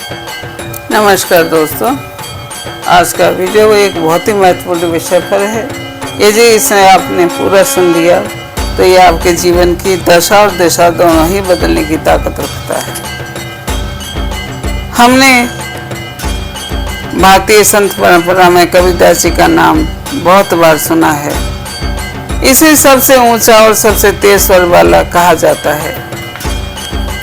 नमस्कार दोस्तों, आज का वीडियो एक बहुत ही महत्वपूर्ण विषय पर है। यदि इसे आपने पूरा सुन लिया तो ये आपके जीवन की दशा और दिशा दोनों ही बदलने की ताकत रखता है। हमने भारतीय संत परंपरा में कबीरदास जी का नाम बहुत बार सुना है। इसे सबसे ऊंचा और सबसे तेज स्वर वाला कहा जाता है।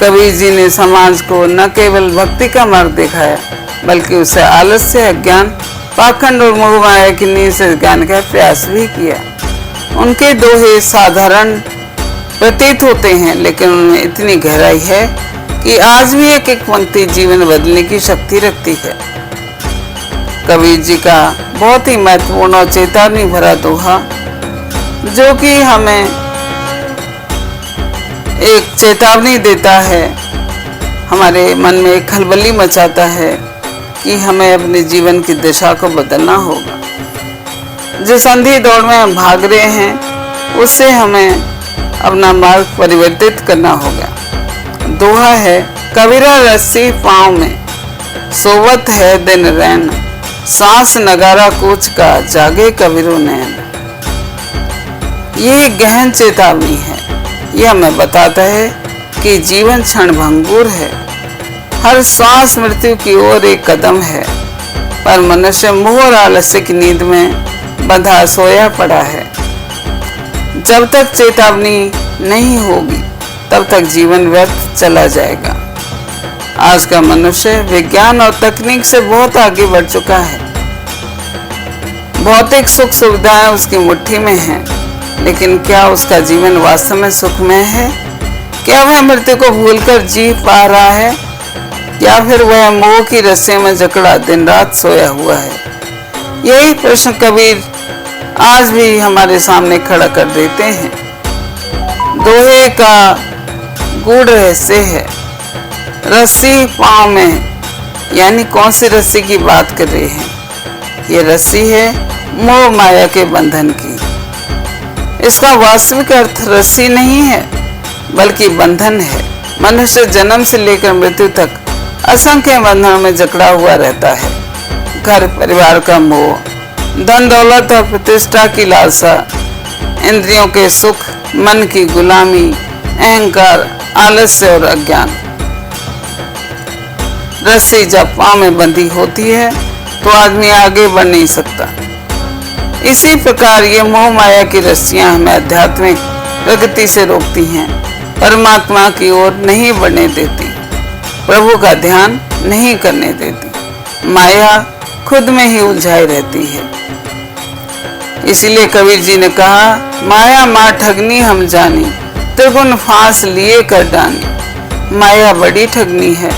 कबीर जी ने समाज को न केवल भक्ति का मार्ग दिखाया, बल्कि उसे आलस्य, अज्ञान, पाखंड और मोह माया की नींद से ज्ञान का प्रयास भी किया। उनके दोहे साधारण प्रतीत होते हैं, लेकिन उनमें इतनी गहराई है कि आज भी एक एक पंक्ति जीवन बदलने की शक्ति रखती है। कबीर जी का बहुत ही महत्वपूर्ण और चेतावनी भरा दोहा, जो कि हमें एक चेतावनी देता है, हमारे मन में एक खलबली मचाता है कि हमें अपने जीवन की दिशा को बदलना होगा। जिस अंधी दौड़ में हम भाग रहे हैं, उससे हमें अपना मार्ग परिवर्तित करना होगा। दोहा है, कबीरा रस्सी पाँव में, सोवत है दिन रैन, सांस नगारा कूच का, जागे कबीरो नैन। ये गहन चेतावनी है। यह हमें बताता है कि जीवन क्षण भंगुर है। हर सांस मृत्यु की ओर एक कदम है, पर मनुष्य मोह और आलस्य की नींद में बंधा सोया पड़ा है। जब तक चेतावनी नहीं होगी, तब तक जीवन व्यर्थ चला जाएगा। आज का मनुष्य विज्ञान और तकनीक से बहुत आगे बढ़ चुका है। भौतिक सुख सुविधाएं उसकी मुट्ठी में हैं, लेकिन क्या उसका जीवन वास्तव में सुखमय है? क्या वह मृत्यु को भूलकर जी पा रहा है, या फिर वह मोह की रस्सियों में जकड़ा दिन रात सोया हुआ है? यही प्रश्न कबीर आज भी हमारे सामने खड़ा कर देते हैं। दोहे का गूढ़ रहस्य है, रस्सी पाँव में, यानी कौन सी रस्सी की बात कर रहे हैं? ये रस्सी है मोह माया के बंधन की। इसका वास्तविक अर्थ रस्सी नहीं है, बल्कि बंधन है। मनुष्य जन्म से लेकर मृत्यु तक असंख्य बंधनों में जकड़ा हुआ रहता है। घर परिवार का मोह, धन दौलत और प्रतिष्ठा की लालसा, इंद्रियों के सुख, मन की गुलामी, अहंकार, आलस्य और अज्ञान। रस्सी जब पाँव में बंधी होती है तो आदमी आगे बढ़ नहीं सकता। इसी प्रकार ये मोह माया की रस्सियां हमें आध्यात्मिक प्रगति से रोकती हैं, परमात्मा की ओर नहीं बढ़ने देती, प्रभु का ध्यान नहीं करने देती। माया खुद में ही उलझाई रहती है। इसीलिए कबीर जी ने कहा, माया माँ ठगनी हम जानी, त्रिगुण फांस लिए कर डानी। माया बड़ी ठगनी है।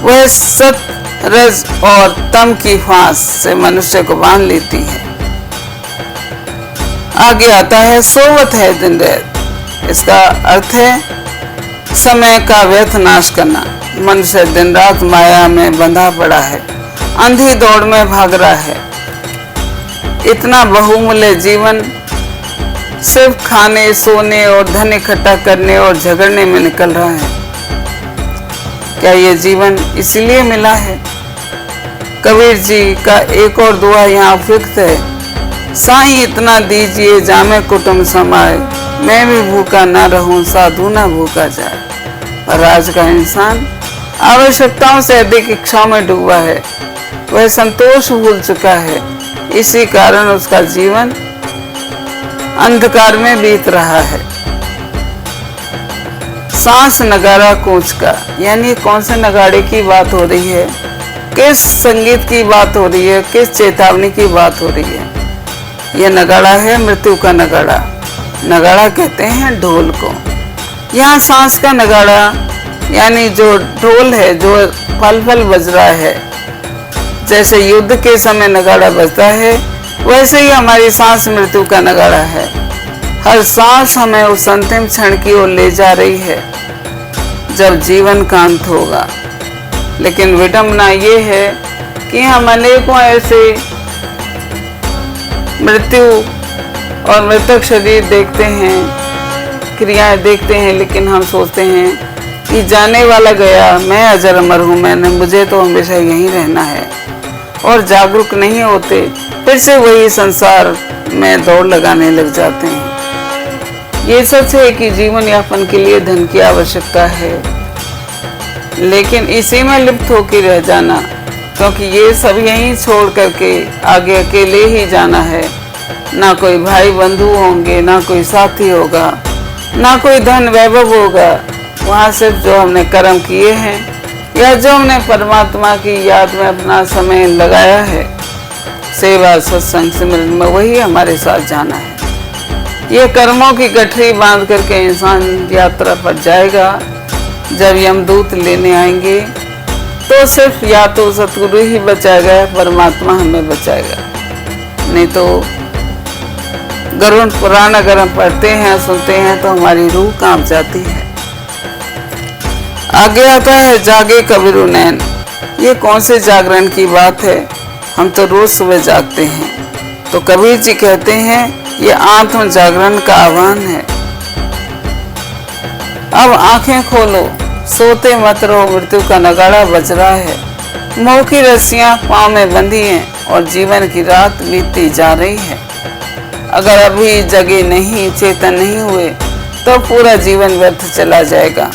वह सत, रज और तम की फांस से मनुष्य को बांध लेती है। आगे आता है, सोवत है दिन रात। इसका अर्थ है समय का व्यर्थ नाश करना। मनुष्य दिन रात माया में बंधा पड़ा है, अंधी दौड़ में भाग रहा है। इतना बहुमूल्य जीवन सिर्फ खाने, सोने और धन इकट्ठा करने और झगड़ने में निकल रहा है। क्या ये जीवन इसलिए मिला है? कबीर जी का एक और दुआ यहाँ उपयुक्त है, साईं इतना दीजिए जामे कुटुंब समाए, मैं भी भूखा ना रहूं, साधु ना भूखा जाए। पर आज का इंसान आवश्यकताओं से अधिक इच्छाओं में डूबा है। वह संतोष भूल चुका है। इसी कारण उसका जीवन अंधकार में बीत रहा है। सांस नगारा कूच का, यानी कौन से नगाड़े की बात हो रही है? किस संगीत की बात हो रही है? किस चेतावनी की बात हो रही है? यह नगाड़ा है मृत्यु का नगाड़ा। नगाड़ा कहते हैं ढोल को। यहाँ सांस का नगाड़ा, यानी जो ढोल है, जो पल पल बज रहा है। जैसे युद्ध के समय नगाड़ा बजता है, वैसे ही हमारी सांस मृत्यु का नगाड़ा है। हर सांस हमें उस अंतिम क्षण की ओर ले जा रही है, जब जीवन का अंत होगा। लेकिन विडंबना ये है कि हम अनेकों ऐसे मृत्यु और मृतक शरीर देखते हैं, क्रियाएं देखते हैं, लेकिन हम सोचते हैं कि जाने वाला गया, मैं अजर अमर हूँ, मुझे तो हमेशा यहीं रहना है। और जागरूक नहीं होते, फिर से वही संसार में दौड़ लगाने लग जाते हैं। ये सच है कि जीवन यापन के लिए धन की आवश्यकता है, लेकिन इसी में लिप्त होकर रह जाना, क्योंकि ये सब यहीं छोड़ करके आगे अकेले ही जाना है। ना कोई भाई बंधु होंगे, ना कोई साथी होगा, ना कोई धन वैभव होगा। वहाँ सिर्फ जो हमने कर्म किए हैं या जो हमने परमात्मा की याद में अपना समय लगाया है, सेवा सत्संग सिमरन में, वही हमारे साथ जाना है। ये कर्मों की गठरी बांध करके इंसान यात्रा पर जाएगा। जब यमदूत लेने आएंगे तो सिर्फ या तो सतगुरु ही बचाएगा, परमात्मा हमें बचाएगा। नहीं तो गरुड़ पुराण अगर हम पढ़ते हैं, सुनते हैं, तो हमारी रूह कांप जाती है। आगे आता है जागे कबीरू नैन। ये कौन से जागरण की बात है? हम तो रोज सुबह जागते हैं। तो कबीर जी कहते हैं ये आत्म जागरण का आह्वान है। अब आंखें खोलो, सोते मत रहो, मृत्यु का नगाड़ा बज रहा है। मोह की रस्सियां पांव में बंधी हैं और जीवन की रात बीतती जा रही है। अगर अभी जगे नहीं, चेतन नहीं हुए, तो पूरा जीवन व्यर्थ चला जाएगा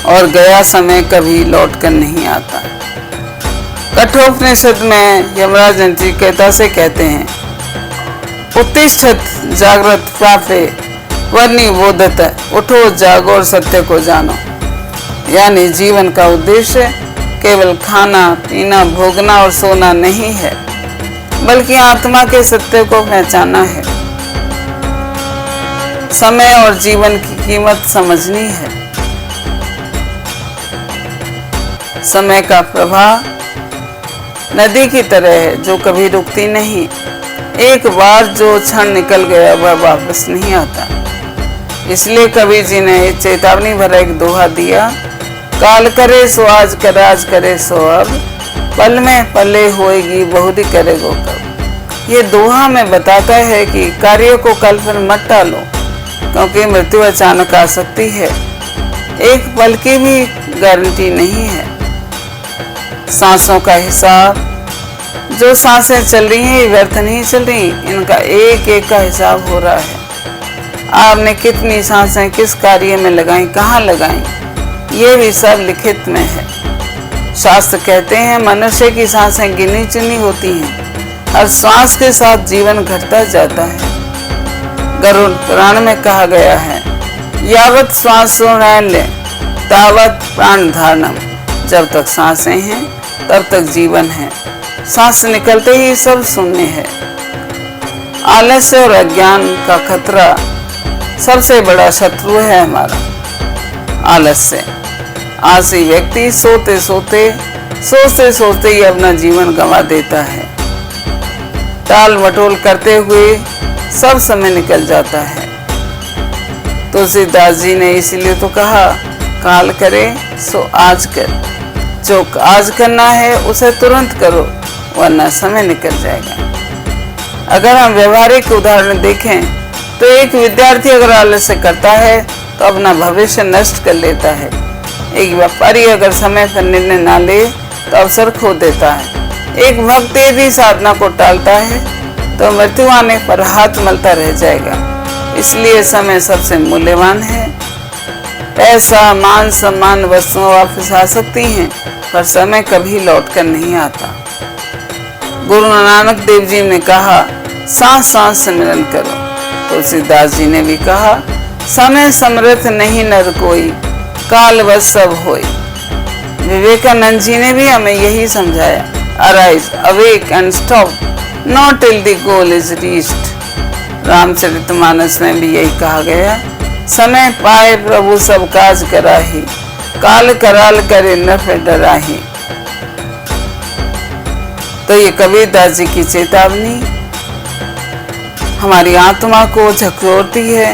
और गया समय कभी लौट कर नहीं आता। कठोपनिषद में यमराज नचिकेता से कहते हैं, उत्तिष्ठत जागृत प्राप्ते वर्णि बोधत, उठो जागो और सत्य को जानो। यानी जीवन का उद्देश्य केवल खाना पीना भोगना और सोना नहीं है, बल्कि आत्मा के सत्य को पहचानना है। समय और जीवन की कीमत समझनी है। समय का प्रवाह नदी की तरह है जो कभी रुकती नहीं। एक बार जो क्षण निकल गया वह वापस नहीं आता। इसलिए कबीर जी ने चेतावनी भरा एक दोहा दिया, काल करे सो आज कर, आज करे सो अब, पल में पले होएगी बहुरी करेगो कब। ये दोहा में बताता है कि कार्य को कल पर मत टालो, क्योंकि मृत्यु अचानक आ सकती है। एक पल की भी गारंटी नहीं है। सांसों का हिसाब, जो सांसें चल रही हैं व्यर्थ नहीं चल रही, इनका एक एक का हिसाब हो रहा है। आपने कितनी सांसें किस कार्य में लगाई, कहाँ लगाई, ये भी सब लिखित में है। शास्त्र कहते हैं मनुष्य की सांसें गिनी चुनी होती हैं, हर श्वास के साथ जीवन घटता जाता है। गरुड़ पुराण में कहा गया है, यावत श्वासो नैल्य तावत प्राण धारणम। जब तक सांसें हैं तब तक जीवन है, सांस निकलते ही सब शून्य है। आलस्य और अज्ञान का खतरा सबसे बड़ा शत्रु है हमारा, आलस्य। आलसी व्यक्ति सोते सोते सोचते सोचते ही अपना जीवन गंवा देता है। टाल मटोल करते हुए सब समय निकल जाता है। तुलसीदास जी ने इसीलिए तो कहा, काल करे सो आज कर। जो आज करना है उसे तुरंत करो, वरना समय निकल जाएगा। अगर हम व्यवहारिक उदाहरण देखें तो एक विद्यार्थी अगर आलस्य करता है तो अपना भविष्य नष्ट कर लेता है। एक व्यापारी अगर समय पर निर्णय ना ले तो अवसर खो देता है। एक भक्त यदि साधना को टालता है तो मृत्यु आने पर हाथ मलता रह जाएगा। इसलिए समय सबसे मूल्यवान है। पैसा मान सम्मान वस्तुएं वापस आ सकती हैं, पर समय कभी लौट कर नहीं आता। गुरु नानक देव जी ने कहा, सांस सांस सिमरन करो। तुलसीदास जी ने भी कहा, समय समृद्ध नहीं नर कोई, काल बस सब होई। विवेकानंद जी ने भी हमें यही समझाया, arise awake and stop not till the goal is reached. Ramcharitmanas में भी यही कहा गया, समय पाए प्रभु सब काज कराही, काल कराल करे न फिर डराही। तो ये कबीरदास जी की चेतावनी हमारी आत्मा को झकझोरती है,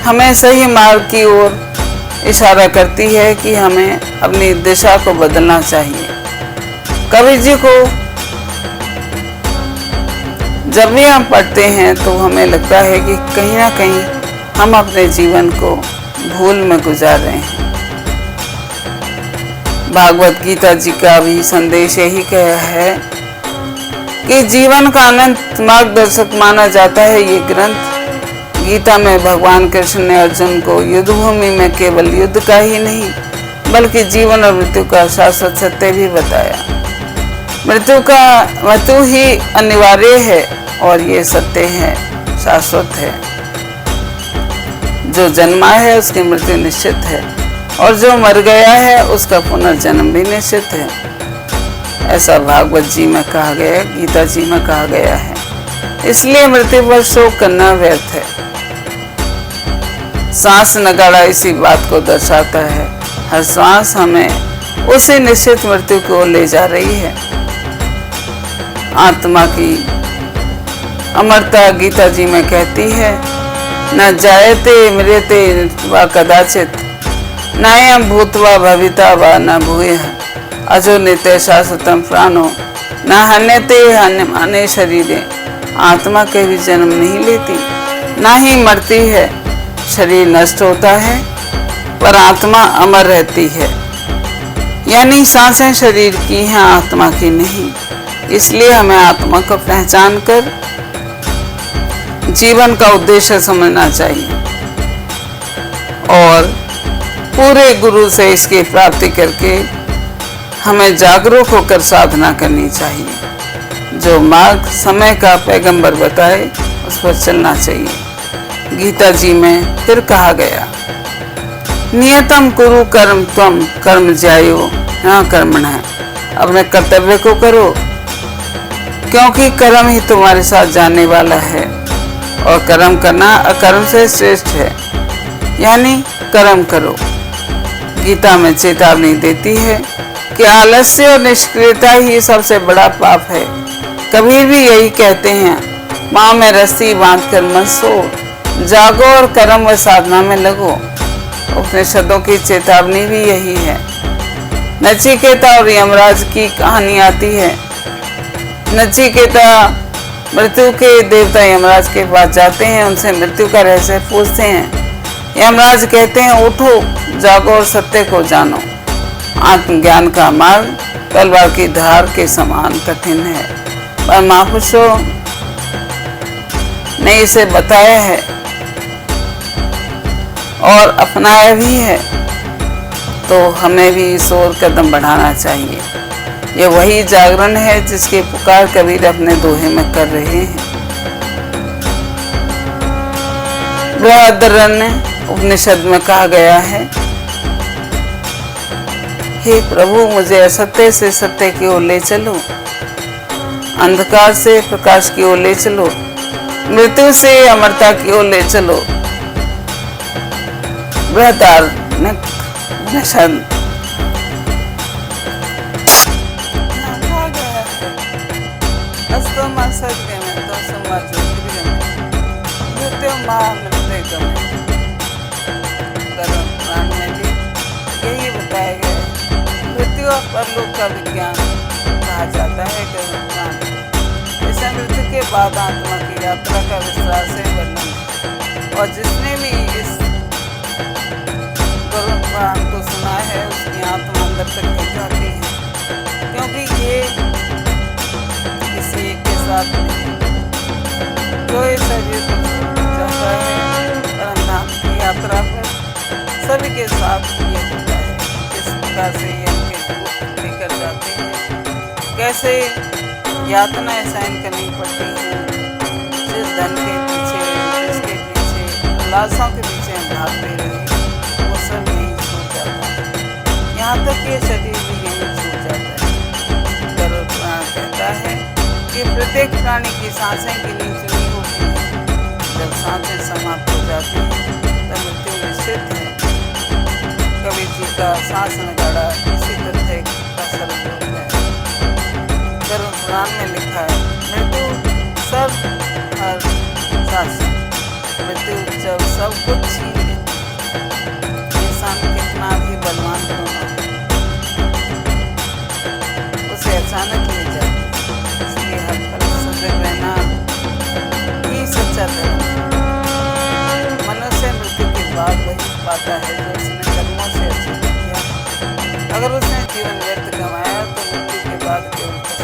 हमें सही मार्ग की ओर इशारा करती है कि हमें अपनी दिशा को बदलना चाहिए। कबीर जी को जब भी हम पढ़ते हैं तो हमें लगता है कि कहीं ना कहीं हम अपने जीवन को भूल में गुजार रहे हैं। भागवत गीता जी का भी संदेश यही कहा है कि जीवन का अनंत मार्गदर्शक माना जाता है ये ग्रंथ। गीता में भगवान कृष्ण ने अर्जुन को युद्ध भूमि में केवल युद्ध का ही नहीं बल्कि जीवन और मृत्यु का शाश्वत सत्य भी बताया। मृत्यु ही अनिवार्य है और ये सत्य है, शाश्वत है। जो जन्मा है उसकी मृत्यु निश्चित है और जो मर गया है उसका पुनर्जन्म भी निश्चित है। ऐसा भागवत जी में कहा गया, गीता जी में कहा गया है। इसलिए मृत्यु पर शोक करना व्यर्थ है। सांस नगाड़ा इसी बात को दर्शाता है। हर सांस हमें उसी निश्चित मृत्यु को ले जा रही है। आत्मा की अमरता गीता जी में कहती है, न जायते मृते वा कदाचित नायम भूतवा भविता वा न भूयः अजो नित्य शाश्वतम प्राणो न हन्यते हन्यमाने शरीरे। आत्मा कभी जन्म नहीं लेती, ना ही मरती है। शरीर नष्ट होता है पर आत्मा अमर रहती है। यानी सांसें शरीर की हैं, आत्मा की नहीं। इसलिए हमें आत्मा को पहचान कर जीवन का उद्देश्य समझना चाहिए और पूरे गुरु से इसकी प्राप्ति करके हमें जागरूक होकर साधना करनी चाहिए। जो मार्ग समय का पैगंबर बताए उस पर चलना चाहिए। गीता जी में फिर कहा गया, नियतम कुरु कर्म त्वम कर्म ज्यायो न कर्मणः। अपने कर्तव्य को करो क्योंकि कर्म ही तुम्हारे साथ जाने वाला है और कर्म करना अकर्म से श्रेष्ठ है। यानी कर्म करो। गीता में चेतावनी देती है कि आलस्य और निष्क्रियता ही सबसे बड़ा पाप है। कबीर भी यही कहते हैं, माँ में रस्सी बांध कर मत सो, जागो और कर्म व साधना में लगो। उपनिषदों की चेतावनी भी यही है। नचिकेता और यमराज की कहानी आती है। नचिकेता मृत्यु के देवता यमराज के पास जाते हैं, उनसे मृत्यु का रहस्य पूछते हैं। यमराज कहते हैं, उठो, जागो और सत्य को जानो। आत्मज्ञान का मार्ग तलवार की धार के समान कठिन है, पर महापुरुषों ने इसे बताया है और अपनाया भी है। तो हमें भी इस ओर कदम बढ़ाना चाहिए। ये वही जागरण है जिसकी पुकार कबीर अपने दोहे में कर रहे हैं। बृहदारण्यक उपनिषद में कहा गया है, हे प्रभु, मुझे असत्य से सत्य की ओर ले चलो, अंधकार से प्रकाश की ओर ले चलो, मृत्यु से अमरता की ओर ले चलो। बृहदारण्यक उपनिषद यही बताया गया है। मृत्यु और परलोक का विज्ञान कहा जाता है गरुड़ पुराण। इसे मृत्यु के बाद आत्मा की यात्रा का विस्तार से वर्णन है और जिसने भी इस गरुड़ पुराण को सुना है उसकी आत्मा अंदर तक खिंच जाती है, क्योंकि ये किसी एक के साथ नहीं, जो इस शरीर को जाता है परमधाम की यात्रा पर सभी के साथ ये होता है। किस प्रकार से ये उनके दूत लेकर जाते हैं, कैसे यातनाएं सहन करनी पड़ती हैं, जिस धन के पीछे, जिसके पीछे, लाशों के पीछे हम भागते रहे, वो सब यहीं छूट जाता है। यहाँ तक ये शरीर भी यहीं छूट जाता है। गरुड़ पुराण कहता है कि प्रत्येक प्राणी की सांसें गिनी चुनी होती हैं। जब सांसें समाप्त हो जाती हैं तब मृत्यु निश्चित है। कबीर जी का सांस नगाड़ा इसी तरह का सरल रूप है। गरुड़ पुराण में लिखा है, मृत्यु सब हर सांस, मृत्यु जब सब कुछ छीन लेती, इंसान कितना भी बलवान क्यों ना हो, उसे अचानक ले जाती। इसलिए हर पल सजग रहना ही सच्चा धर्म है। मनुष्य मृत्यु के बाद वही पाता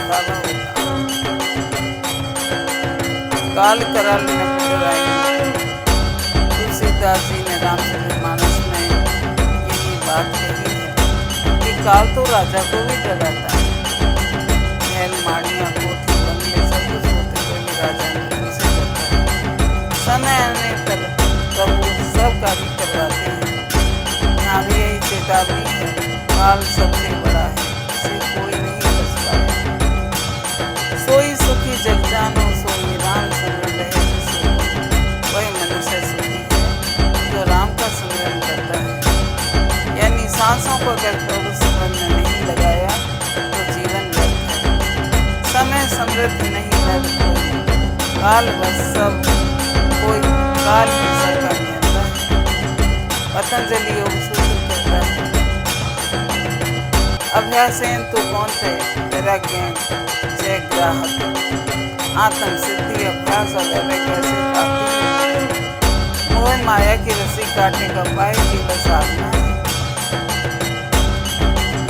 पछतावा होगा। काल कराल न पुनराई। तुलसीदास जी ने रामचरितमानस में यही बात कही है कि काल तो राजा को भी डराता है। महल माड़ियाँ कोठी बंगले सब कुछ होते हुए भी राजा ने उनसे डरता है। समय आने पर प्रभु सब कार्य करवाते हैं। यहाँ भी यही चेतावनी है, काल सबसे बड़ा है, इसे कोई नहीं बच पाया। सोई सुखी जग जानो, सोई राम सुमिरन रहे जो सोई। वही मनुष्य सुखी है जो राम का सुमिरन करता है। यानी सांसों को अगर प्रभु सुमिरन में नहीं लगाया तो जीवन व्यर्थ है। समय समृद्ध नहीं नर कोई, काल बस सब कोई, काल ही सबका नियंता है। पतंजलि योग सूत्र कहता है, अभ्यासेन तु कौन्ते वैराग्येन जय ग्राहक। आत्म सिद्धि अभ्यास और वैराग्य कैसे प्राप्ति? मोह माया की रस्सी काटने का उपाय केवल साधना है।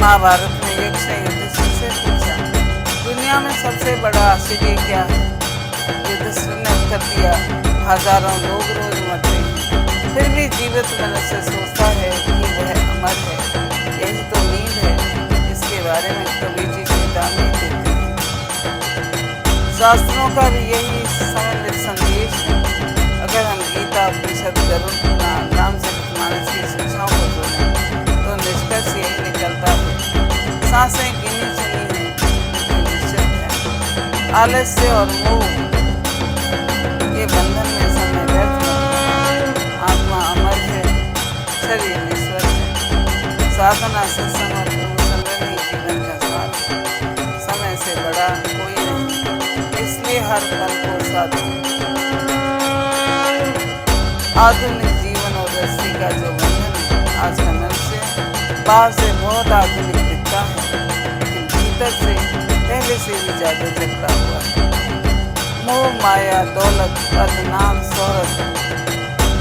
महाभारत में यक्ष ने युधिष्ठिर से पूछा, दुनिया में सबसे बड़ा आश्चर्य क्या है? युधिष्ठिर ने उत्तर दिया, हजारों लोग रोज मरते हैं, फिर भी जीवित मनुष्य सोचता है कि वह अमर है। यही तो नींद है। इसके बारे में कबीर जी चेतावनी देते हैं। शास्त्रों का भी यही समन्वित संदेश है। अगर हम गीता, उपनिषद, गरुड़ पुराण, रामचरितमानस की शिक्षाओं को जोड़ें तो निष्कर्ष यही निकलता है, सांसें गिनी चुनी हैं लेकिन निश्चित है। आलस्य और मोह के बंधन में समय व्यर्थ लगता है। आत्मा अमर है, शरीर नश्वर है। साधना, सत्संग और गुरुसंगम ही जीवन का सार है। समय से बड़ा कोई नहीं, इसलिए हर पल को साधो। आधुनिक जीवन और रस्सी का जो बंधन है, आज का मनुष्य बाहर से बहुत आधुनिक दिखता है लेकिन भीतर से पहले से भी ज्यादा जकड़ा हुआ है। मोह माया, दौलत, पद, नाम, शोहरत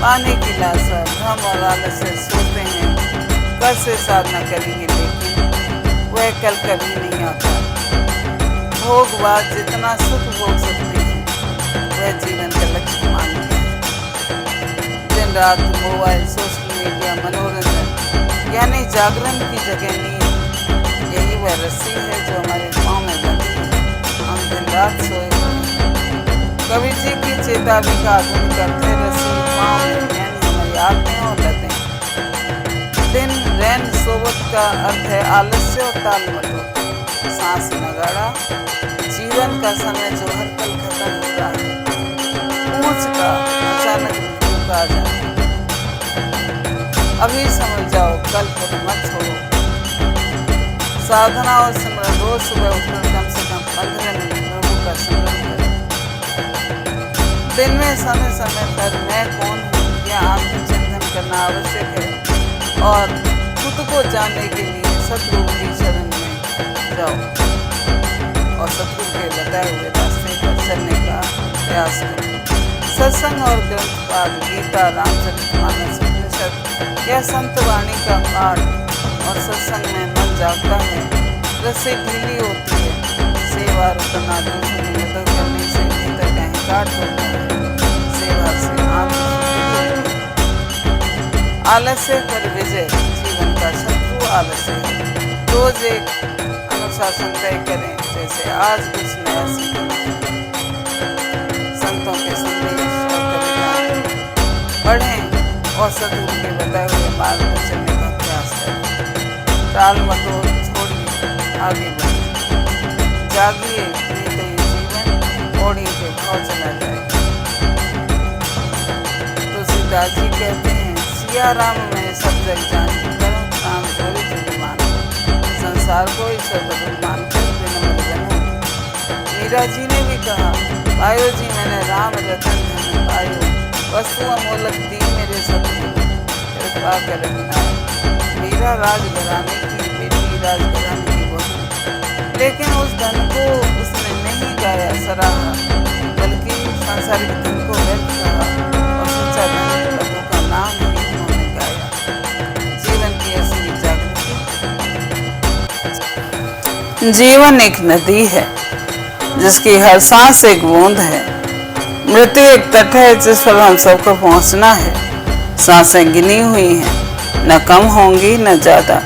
पाने की लालसा, भ्रम और आलस से सोते हैं कल से साधना करेंगे, लेकिन वह कल कभी नहीं आता। भोगवाद जितना सुख भोग सकते हैं वह जीवन का लक्ष्य मान लिया है। दिन रात मोबाइल, सोशल मीडिया, मनोरंजन यानी जागरण की जगह नींद, यही वह रस्सी है जो हमारे पाँव में बंधी है। हम दिन रात सोए हुए हैं। कबीर जी की चेतावनी का आधुनिक अर्थ है रस्सी पाँव में, यानी हमारी आदतें और लतें। दिन रैन सोबत का अर्थ है आलस्य और ताल मटोल। सांस नगाड़ा, जीवन का समय जो हर पल खत्म हो रहा है। पूछ का अचानक मृत्यु का आ जाए। अभी समझ जाओ, कल पर मत छोड़ो। साधना और सिमरन, रोज सुबह उठकर कम से कम 15 मिनट प्रभु का सिमरन करें। दिन में समय समय पर मैं कौन हूँ यह आत्मचिंतन करना आवश्यक है और खुद को जानने के लिए सतगुरु की शरण में जाओ और सतगुरु के बताए हुए रास्ते पर चलने का प्रयास करो। सत्संग और ग्रंथ पाठ, गीता, रामचरितमानस, उपनिषद या संत वाणी का पाठ और सत्संग में मन जागता है, रस्सी ढीली होती है। सेवा, रुकना, दूसरों की मदद करने से भीतर का अहंकार टूटता है। सेवा से आलस्य पर विजय, जीवन का शत्रु आलस्य है। रोज एक अनुशासन तय करें, जैसे आज कुछ नया सीखना है। संतों के संदेश और कविताएं पढ़ें और सतगुरु के बताए हुए मार्ग पर चलने का प्रयास करें। टाल मटोल छोड़िए, आगे बढ़िए। जागिए, नहीं तो ये जीवन ओढ़ी के भाव चला जाएगा। तुलसीदास जी कहते हैं, सिया राम में सब जग जानी, करूं काम चोरी चुरी मानो। संसार को ईश्वर बदल मानकर विनम्र बनो। मीरा जी ने भी कहा, पायो जी मैंने राम रतन धन पायो, वस्तु अमोलक दी मेरे सतगुरु, कृपा कर रखना। मीरा राजघराने की बेटी, राजघराने की बहू, लेकिन उस धन को उसने नहीं गाया सराहा, बल्कि सांसारिक धन को व्यर्थ कहा और सच्चा धन प्रभु का नाम ही उन्होंने गाया। जीवन की असली जागृति जीवन एक नदी है जिसकी हर सांस एक बूंद है। मृत्यु एक तट है जिस पर हम सबको पहुंचना है। सांसें गिनी हुई हैं, न कम होंगी न ज्यादा,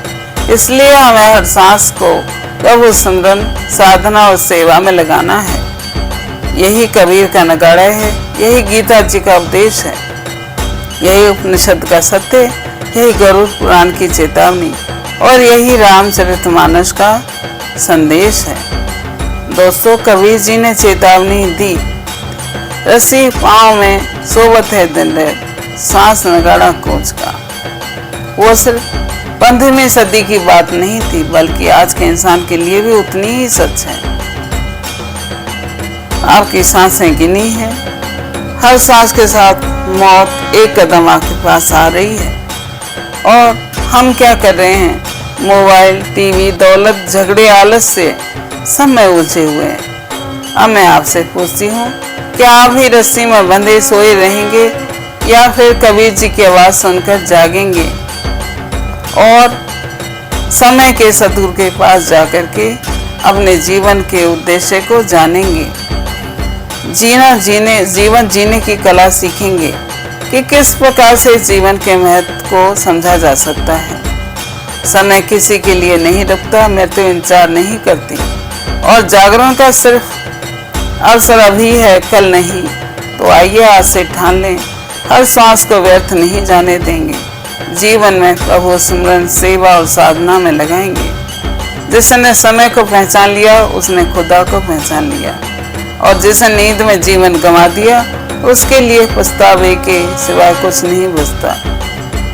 इसलिए हमें हर सांस को प्रभु सिमरन, साधना और सेवा में लगाना है। यही कबीर का नगाड़ा है, यही गीता जी का उपदेश है, यही उपनिषद का सत्य, यही गरुड़ पुराण की चेतावनी और यही रामचरितमानस का संदेश है। दोस्तों, कबीर जी ने चेतावनी दी, रस्सी पांव में सोवत है दिन रात, सांस नगाड़ा कोच का। वो सिर्फ 15वीं सदी की बात नहीं थी, बल्कि आज के इंसान के लिए भी उतनी ही सच है। आपकी सांसें गिनी है, हर सांस के साथ मौत एक कदम आपके पास आ रही है। और हम क्या कर रहे हैं? मोबाइल, टीवी, दौलत, झगड़े, आलस से सब में उलझे हुए हैं। अब मैं आपसे पूछती हूँ, क्या आप ही रस्सी में बंधे सोए रहेंगे या फिर कबीर जी की आवाज सुनकर जागेंगे और समय के सदगुरु के पास जाकर के अपने जीवन के उद्देश्य को जानेंगे? जीवन जीने की कला सीखेंगे कि किस प्रकार से जीवन के महत्व को समझा जा सकता है। समय किसी के लिए नहीं रुकता, मृत्यु इंतजार नहीं करती और जागरण का सिर्फ अवसर अभी है, कल नहीं। तो आइए आज से ठान लें, हर सांस को व्यर्थ नहीं जाने देंगे। जीवन में प्रभु सिमरन, सेवा और साधना में लगाएंगे। जिसने समय को पहचान लिया उसने खुदा को पहचान लिया, और जिसने नींद में जीवन गंवा दिया उसके लिए पछतावे के सिवाय कुछ नहीं बचता।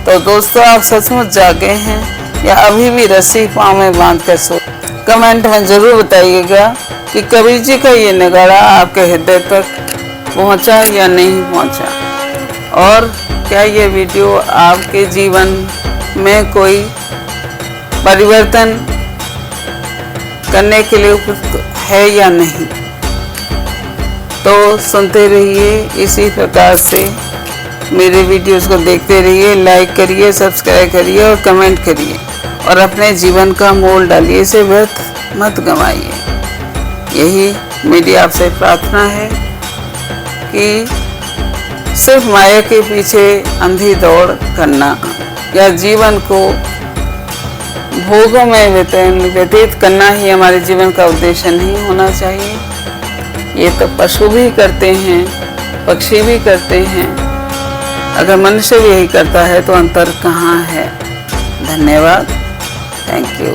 तो दोस्तों, आप सचमुच जागे हैं या अभी भी रस्सी पांव में बांध कर सो? कमेंट में जरूर बताइएगा कि कबीर जी का ये नगाड़ा आपके हृदय तक पहुंचा या नहीं पहुंचा, और क्या ये वीडियो आपके जीवन में कोई परिवर्तन करने के लिए उपयुक्त है या नहीं। तो सुनते रहिए, इसी प्रकार से मेरे वीडियोस को देखते रहिए। लाइक करिए, सब्सक्राइब करिए और कमेंट करिए और अपने जीवन का मोल डालिए, इसे व्यर्थ मत गंवाइए। यही मेरी आपसे प्रार्थना है कि सिर्फ माया के पीछे अंधी दौड़ करना या जीवन को भोगों में व्यतीत करना ही हमारे जीवन का उद्देश्य नहीं होना चाहिए। ये तो पशु भी करते हैं, पक्षी भी करते हैं। अगर मनुष्य भी यही करता है तो अंतर कहाँ है? धन्यवाद। Thank you.